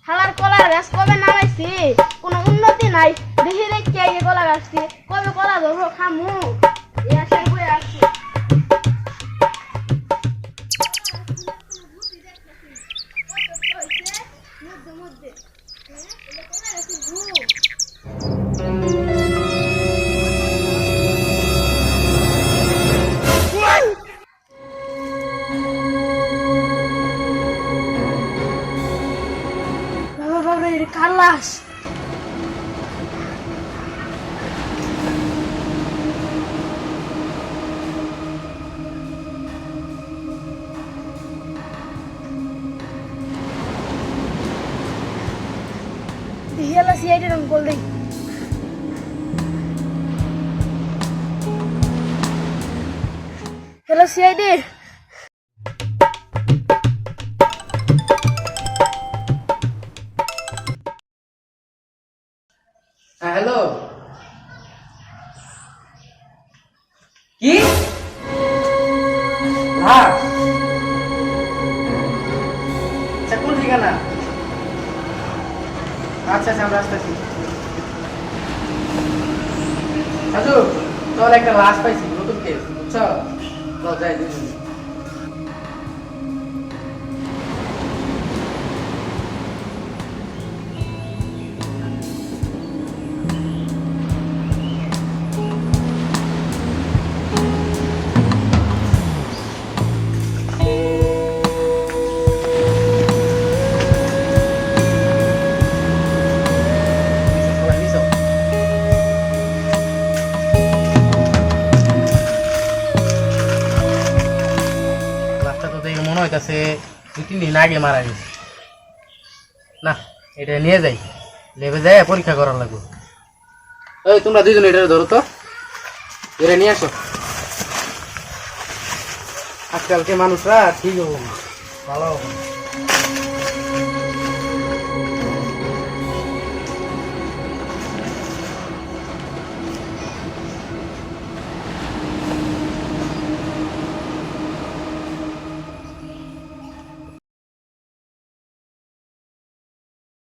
হালার কলার গাছ কবে নামাইছি কোনো উন্নতি নাই দেখি রেখে আগে কলা গাছছি কবে কলা ধরবো খামু এই আশায় বয়ে আছি Carlas. Iya lah si ada dalam golden. Hello si ada. Hello কি হ্যাঁ আচ্ছা কোন ঠিকানা আচ্ছা আচ্ছা আমরা আসতেছি সাজু চল একটা লাশ পাইছি নতুন কেস বুঝছো চল যাই দুজন মনে হইতাছে 2-3 দিন আগে মারা গেছে না এটা নিয়ে যাই লেবে যায় পরীক্ষা করার লাগবে এই তোমরা দুইজন এটা ধরো তো এটা নিয়ে আসো আজকালকে মানুষরা ঠিক হবে ভালো হবে